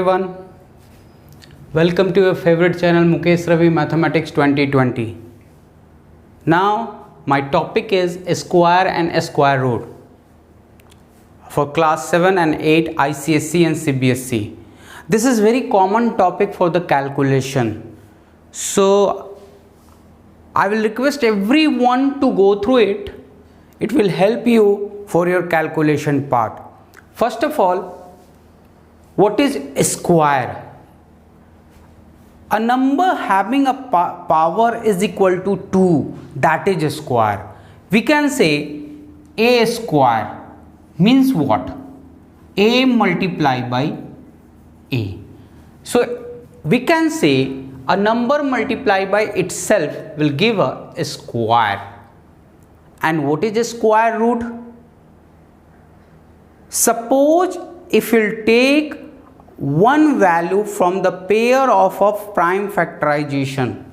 everyone. Welcome to your favorite channel Mukesh Ravi Mathematics 2020. Now my topic is square and square root for class 7 and 8 ICSE and CBSE. This is very common topic for the calculation. So I will request everyone to go through it. It will help you for your calculation part. First of all, what is a square? A number having a power is equal to 2, that is a square. We can say a square means what? A multiplied by a. So we can say a number multiplied by itself will give a square. And what is a square root? Suppose if we'll take one value from the pair of a prime factorization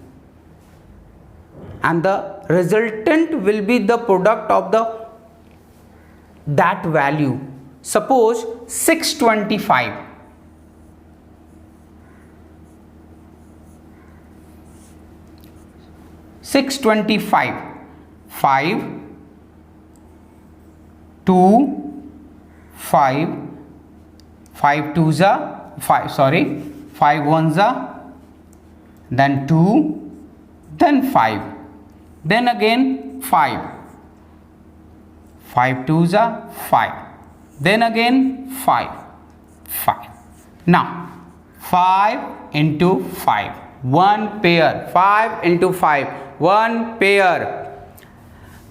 and the resultant will be the product of that value. Suppose 625. Five, 2, 5, 5 twos are 5, 5 ones are, then 2, then 5, then again 5, 5 twos are 5, then again 5. Now 5 into 5, one pair, 5 into 5, one pair,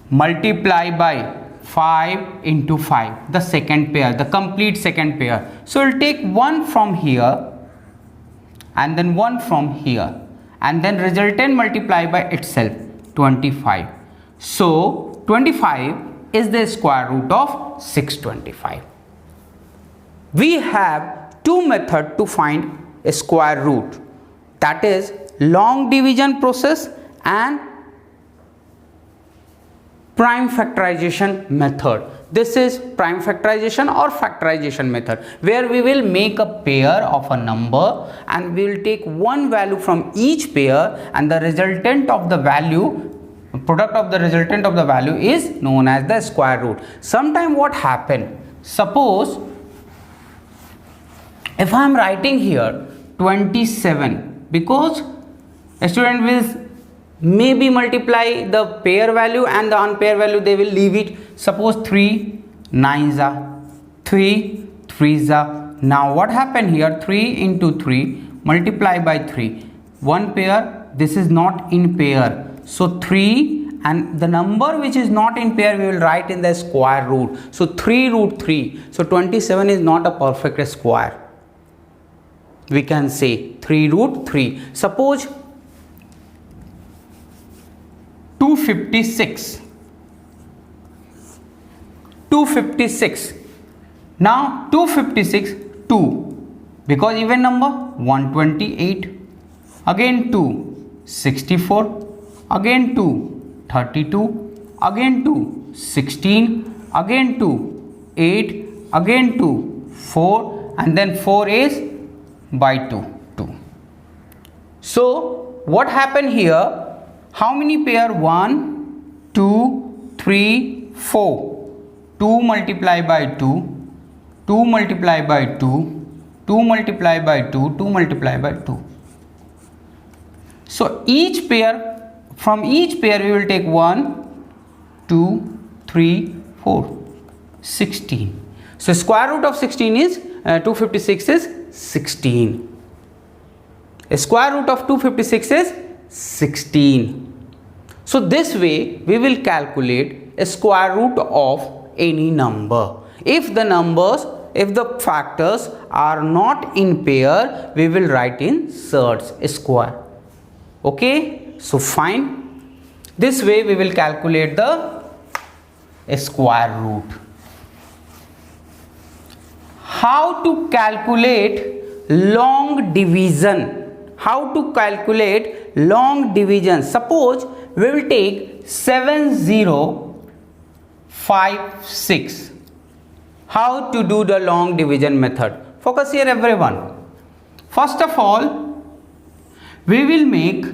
multiply by 5 into 5, the second pair, the complete second pair. So we'll take one from here and then one from here and then resultant multiply by itself, 25. So 25 is the square root of 625. We have two methods to find a square root, that is long division process and prime factorization method. This is prime factorization or factorization method, where we will make a pair of a number and we will take one value from each pair and the resultant of the value, product of the resultant of the value is known as the square root. Sometime what happen? Suppose if I am writing here 27, because a student will maybe multiply the pair value and the unpair value, they will leave it. Suppose 3 9s are 3 3s are. Now what happened here? 3 into 3 multiply by 3, one pair, this is not in pair, so 3, and the number which is not in pair we will write in the square root, so 3 root 3. So 27 is not a perfect square. We can say 3 root 3. Suppose 256. Now 256, 2, because even number, 128, again 2, 64, again 2, 32, again 2, 16, again 2, 8, again 2, 4, and then 4 is by 2. So what happened here? How many pair? 1, 2, 3, 4. 2 multiply by 2, 2 multiply by 2, 2 multiply by 2, 2 multiply by 2. So each pair, from each pair we will take 1, 2, 3, 4, 16. So square root of 16 is 256 is 16. A square root of 256 is 16. So this way we will calculate a square root of any number. If the factors are not in pair, we will write in surds square. Okay, so fine. This way we will calculate the square root. How to calculate long division? Suppose we will take 7056. How to do the long division method? Focus here everyone. First of all, we will make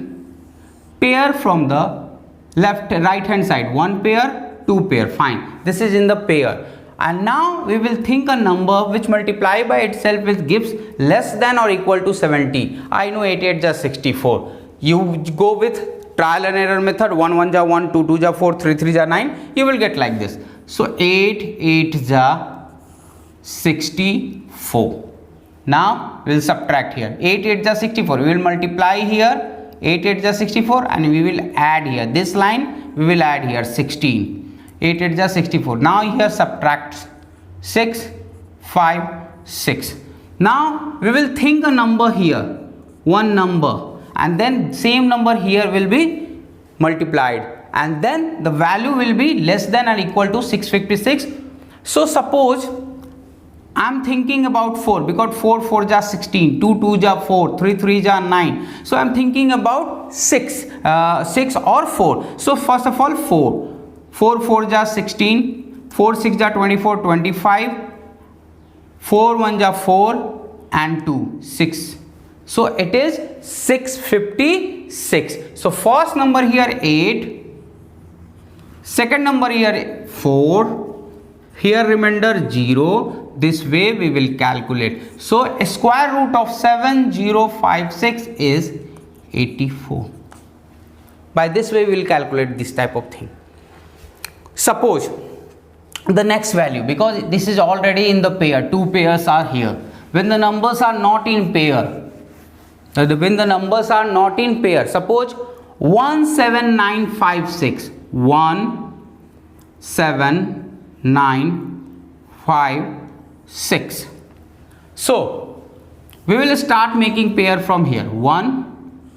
pair from the right hand side. 1 pair, 2 pair, fine. This is in the pair. And now we will think a number which multiply by itself which gives less than or equal to 70. I know 8 8 is 64. You go with trial and error method. 1 1 ja 1, 2 2 ja 4, 3 3 ja 9. You will get like this. So 8 8 ja 64. Now we will subtract here. 8 8 ja 64. We will multiply here. 8 8 is 64 and we will add here this line, we will add here 16. 8 8 is 64. Now here subtract 6 5 6. Now we will think a number here, one number, and then same number here will be multiplied, and then the value will be less than or equal to 656. So suppose I am thinking about 4 because 4 4 ja 16, 2 2 ja 4, 3 3 ja 9. So I am thinking about 6 or 4. So first of all 4 4 ja 16, 4 6 ja 24, 25, 4 1 ja 4 and 2 6. So it is 656. So first number here 8, second number here 4, here remainder 0. This way we will calculate. So square root of 7056 is 84. By this way we will calculate this type of thing. Suppose the next value, because this is already in the pair, 2 pairs are here. When the numbers are not in pair, suppose 17956, 17956. So we will start making pair from here. 1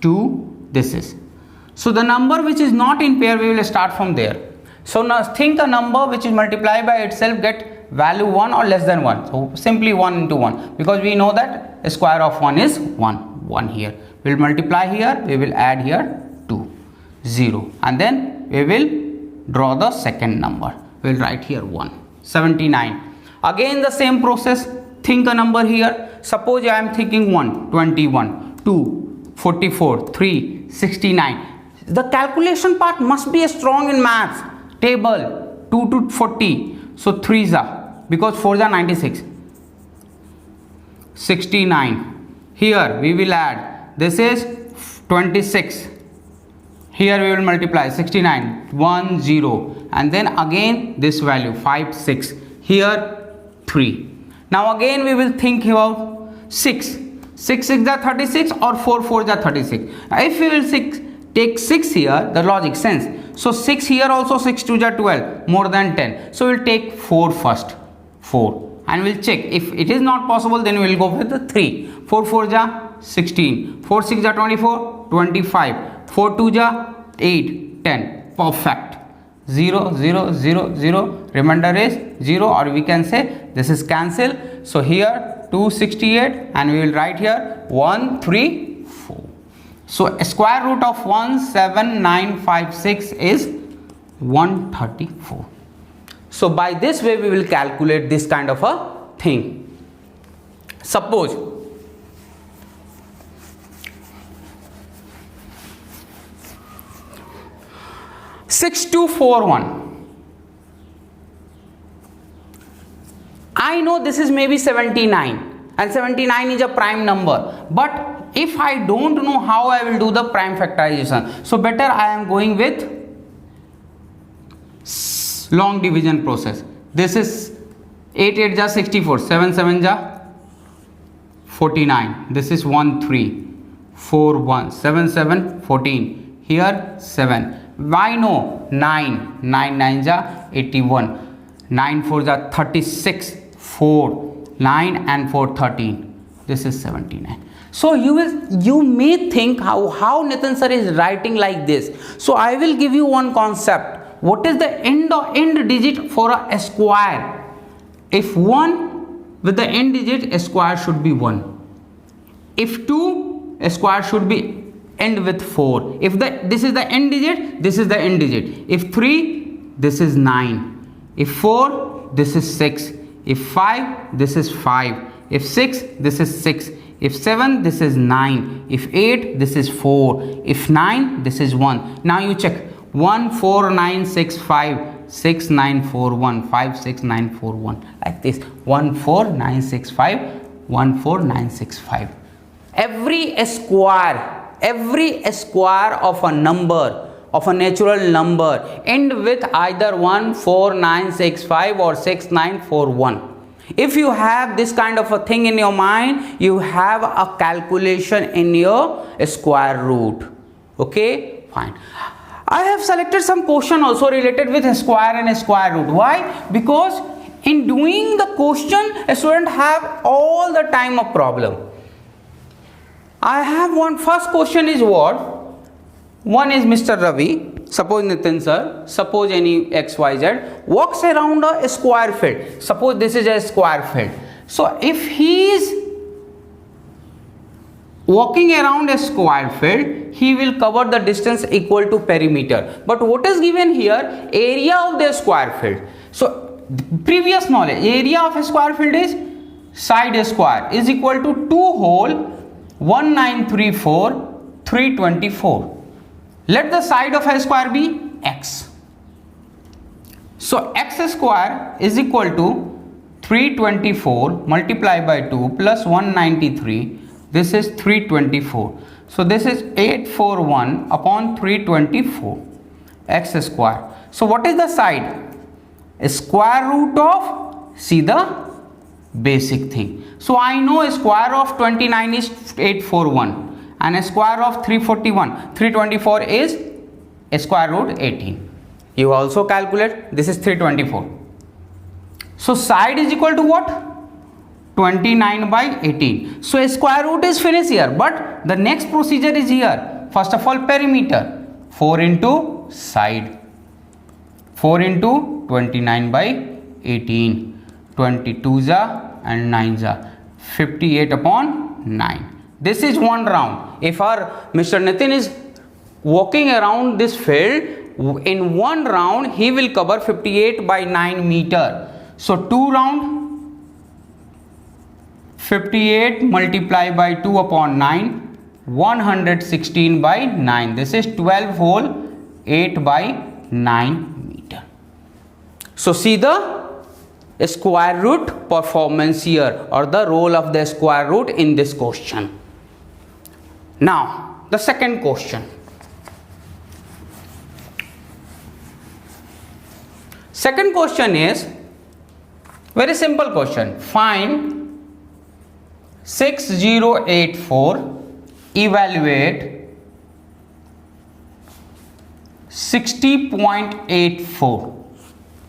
2, this is. So the number which is not in pair, we will start from there. So now think a number which is multiplied by itself get value 1 or less than 1. So simply 1 into 1, because we know that a square of 1 is 1 here. We will multiply here, we will add here 2 0, and then we will draw the second number. We will write here 1 79. Again the same process, think a number here. Suppose I am thinking 1 21, 2 44, 3 69. The calculation part must be strong in maths. Table 2 to 40. So 3s are, because 4s are 96. 69. Here we will add, this is 26. Here we will multiply 69, 1 0, and then again this value 5 6. Here 3. Now again we will think about 6. 6 6 are 36 or 4 4 are 36. If we will take 6 here, the logic sense. So 6 here also, 6 2 are 12, more than 10. So we will take 4 first, 4, and we will check. If it is not possible, then we will go with the 3. 4 4 are 16, 4 6 are 24, 25, 4 2 are 8, 10. Perfect. 0 0 0 0, remainder is 0, or we can say this is cancel. So here 268, and we will write here 134. So square root of 17956 is 134. So by this way we will calculate this kind of a thing. Suppose six two four one. I know this is maybe 79, and 79 is a prime number, but if I don't know how I will do the prime factorization, so better I am going with long division process. This is 8 8 ja 64, 7 7 ja 49. This is 1 3 4 1, 7 7 14. Here 7. Why no? 9 9 9 ja 81, 9 4 ja 36, 4 9 and 4 13. This is 79. So you may think how Nitin sir is writing like this. So I will give you one concept. What is the end digit for a square? If 1 with the end digit, a square should be 1. If 2, a square should be end with 4. If this is the end digit, this is the end digit. If 3, this is 9. If 4, this is 6. If 5, this is 5. If 6, this is 6. If 7, this is 9. If 8, this is 4. If 9, this is 1. Now you check. 1 4 9 6 5 6 9 4 1 5 6 9 4 1, like this. 1 4 9 6 5 1 4 9 6 5. Every square of a number, of a natural number, end with either 1 4 9 6 5 or 6 9 4 1. If you have this kind of a thing in your mind, you have a calculation in your square root. Okay, fine. I have selected some question also related with square and square root. Why? Because in doing the question, a student have all the time a problem. I have one. First question is what? One is Mr. Ravi, suppose Nitin sir, suppose any XYZ walks around a square field. Suppose this is a square field. So if he is walking around a square field, he will cover the distance equal to perimeter. But what is given here? Area of the square field. So previous knowledge, area of a square field is side square is equal to 2 whole 1934 324. Let the side of a square be x. So x square is equal to 324 multiplied by 2 plus 193. This is 324. So this is 841 upon 324 x square. So what is the side? A square root of, see the basic thing. So I know a square of 29 is 841 and a square of 324 is a square root 18. You also calculate, this is 324. So side is equal to what? 29 by 18. So a square root is finished here, but the next procedure is here. First of all, perimeter 4 into side, 4 into 29 by 18, 22 ja and 9 ja, 58 upon 9. This is one round. If our Mr. Nitin is walking around this field, in one round he will cover 58 by 9 meter. So 2 round, 58 multiplied by 2 upon 9, 116 by 9. This is 12 whole 8 by 9 meter. So see the square root performance here, or the role of the square root in this question. Now the second question. Second question is very simple question. Find 6084, evaluate 60.84.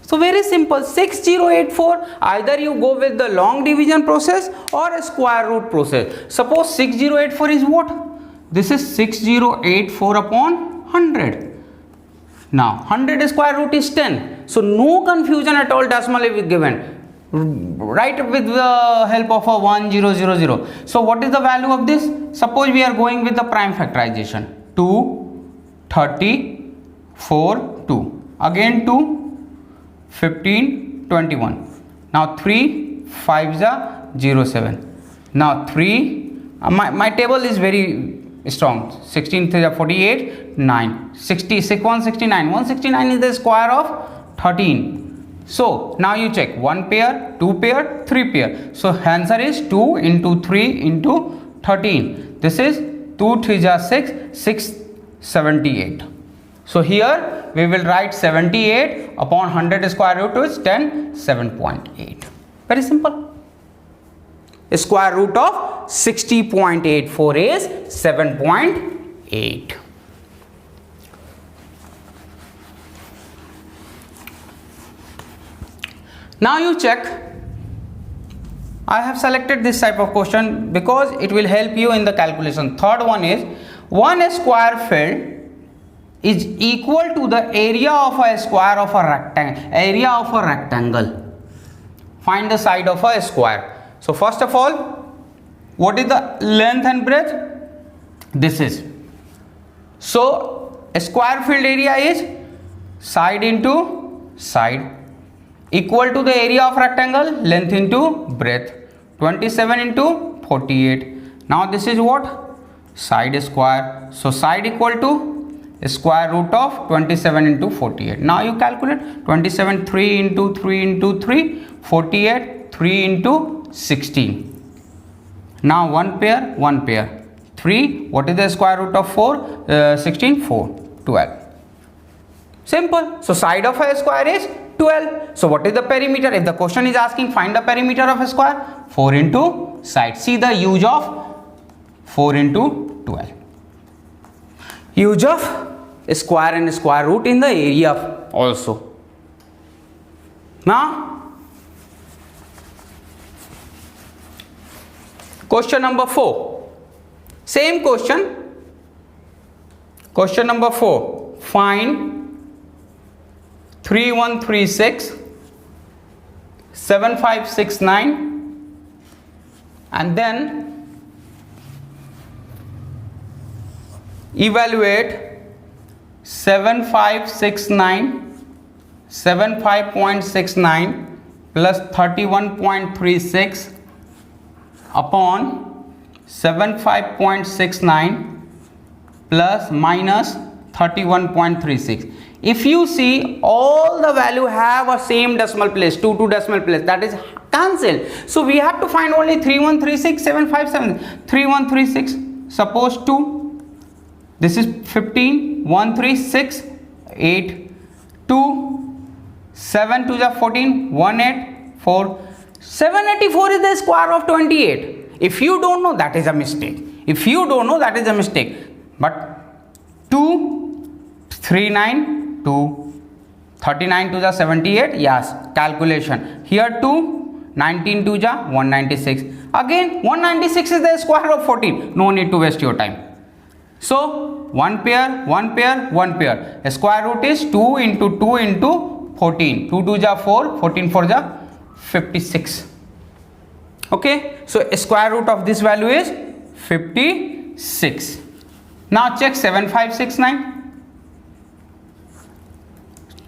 So very simple, 6084, either you go with the long division process or a square root process. Suppose 6084 is what? This is 6084 upon 100. Now 100 square root is 10. So no confusion at all, decimal is given. Write with the help of a 1000. So what is the value of this? Suppose we are going with the prime factorization. 2, 30, 4, 2. Again 2, 15, 21. Now 3, 5 ja 07. Now 3, my table is very strong. 16 3 48, 9, 66, 169. 169 is the square of 13. So now you check 1 pair, 2 pair, 3 pair. So answer is 2 into 3 into 13. This is 2 3 ja 6, 678. So here we will write 78 upon 100 square root is 10, 7.8. Very simple. Square root of 60.84 is 7.8. Now you check. I have selected this type of question because it will help you in the calculation. Third one is, one square field is equal to the area of a square of a rectangle. Find the side of a square. So first of all, what is the length and breadth? This is. So a square field area is side into side equal to the area of rectangle, length into breadth. 27 into 48. Now this is what? Side square. So side equal to square root of 27 into 48. Now you calculate 27, 3 into 3 into 3, 48, 3 into 16. Now one pair. 3, what is the square root of 4? 16, 4, 12. Simple. So side of a square is 12. So what is the perimeter? If the question is asking find the perimeter of a square, 4 into side. See the use of 4 into 12. Use of square and square root in the area also. Now question number 4. Same question. Question number 4. Find 3136, 7569 and then evaluate 7569, 75.69 plus 31.36 upon 75.69 plus minus 31.36. If you see all the value have a same decimal place, 2 decimal place, that is cancelled. So we have to find only 3136, 757, 3136, suppose 2, this is 15, 136, 8, 2, 7 to the 14, 184, 784 is the square of 28. If you don't know, that is a mistake. If you don't know, that is a mistake. But 2, 39, 2, 39 to the 78, yes, calculation. Here 2, 19 to the 196. Again, 196 is the square of 14. No need to waste your time. So, one pair, one pair, one pair. A square root is 2 into 2 into 14. 2 to the 4, 14 for the 56. Okay, so a square root of this value is 56. Now check 7569.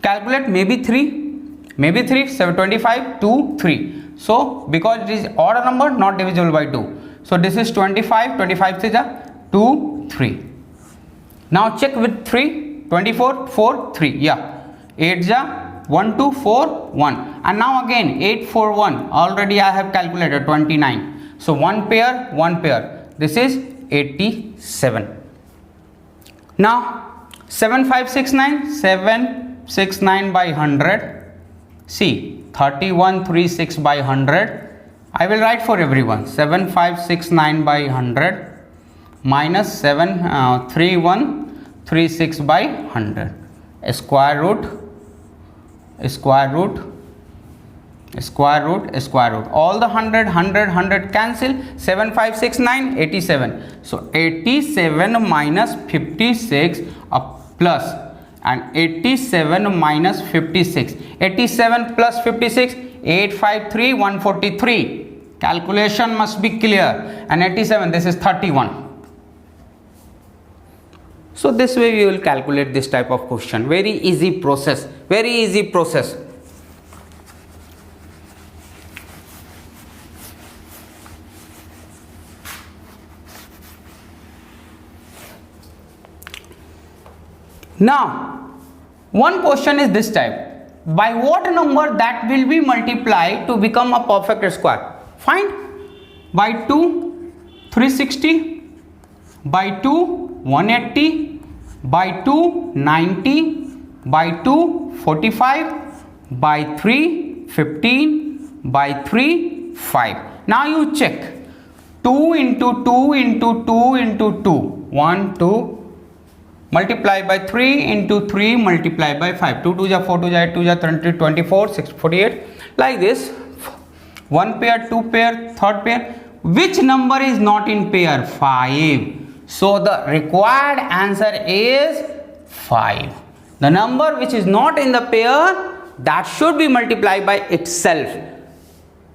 Calculate maybe 725, 2, 3. So because it is odd number, not divisible by 2. So this is 25, 25 is a 2, 3. Now check with 3, 24, 4, 3. Yeah, 8 is a 1, 2, 4, 1. And now again 8, 4, 1. Already I have calculated 29. So one pair, one pair. This is 87. Now 7569, 769 by 100. See 3136 by 100. I will write for everyone. 7569 by 100 minus 3136 by 100. Square root, square root, square root, square root. All the 100, 100, 100 cancel. 7569, 87. So 87 minus 56 plus and 87 minus 56. 87 plus 56, 853, 143. Calculation must be clear. And 87, this is 31. So this way we will calculate this type of question. Very easy process. Very easy process. Now, one question is this type. By what number that will be multiplied to become a perfect square? Find. By 2, 360. By 2, 180. By 2, 90. By 2, 45. By 3, 15. By 3, 5. Now you check. 2 into 2 into 2 into 2. 1, 2. Multiply by 3 into 3 multiply by 5. 2 to the 4 to the 8 to the 20, 24, 6, 48. Like this. One pair, two pair, third pair. Which number is not in pair? 5. So the required answer is 5. The number which is not in the pair, that should be multiplied by itself.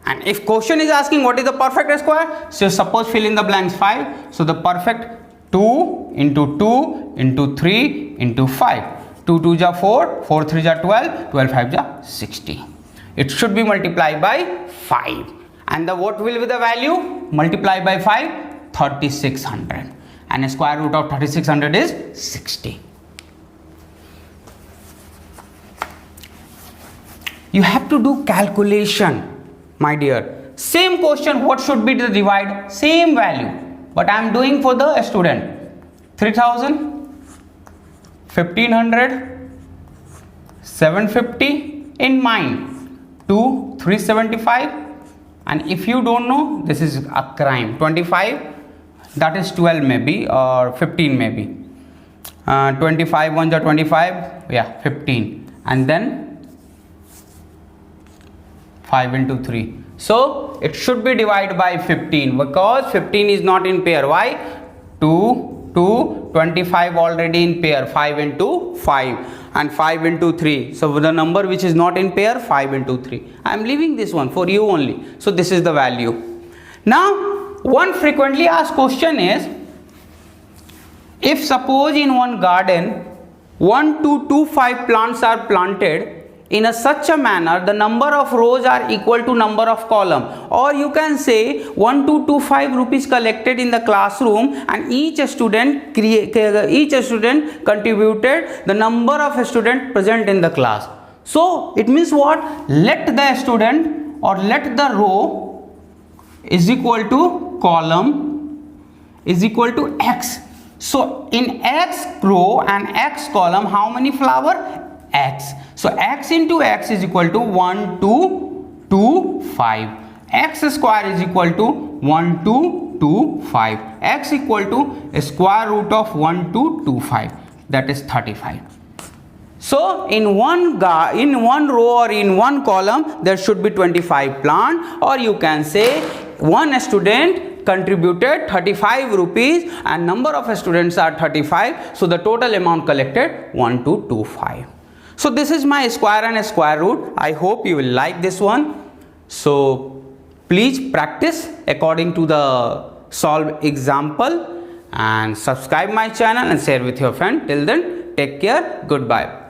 And if question is asking what is the perfect square, so suppose fill in the blanks 5. So the perfect 2 into 2 into 3 into 5. 2 2 ja 4, 4 3 ja 12, 12 5 ja 60. It should be multiplied by 5. And the what will be the value? Multiply by 5, 3600, and square root of 3600 is 60. You have to do calculation, my dear. Same question, what should be the divide? Same value, but I am doing for the student. 3000, 1500, 750 in mind, 2, 375, and if you don't know, this is a crime. 25, that is 12 maybe, or 15 maybe. 25 ones are 25, yeah, 15, and then 5 into 3. So it should be divided by 15 because 15 is not in pair. Why? 2, 2, 25 already in pair. 5 into 5 and 5 into 3. So the number which is not in pair, 5 into 3. I am leaving this one for you only. So this is the value. Now one frequently asked question is, if suppose in one garden 1, 2, 2, 5 plants are planted in such a manner, the number of rows are equal to number of column, or you can say 1, 2, 2, 5 rupees collected in the classroom, and each student contributed the number of students present in the class. So it means what? Let the student or let the row is equal to column is equal to x. So in x row and x column, how many flower? X. So x into x is equal to 1, 2, 2, 5. X square is equal to 1, 2, 2, 5. X equal to square root of 1, 2, 2, 5. That is 35. So in one row or in one column there should be 25 plant, or you can say one student contributed 35 rupees and number of students are 35. So the total amount collected 1225. So this is my square and square root. I hope you will like this one. So please practice according to the solved example and subscribe my channel and share with your friend. Till then, take care. Goodbye.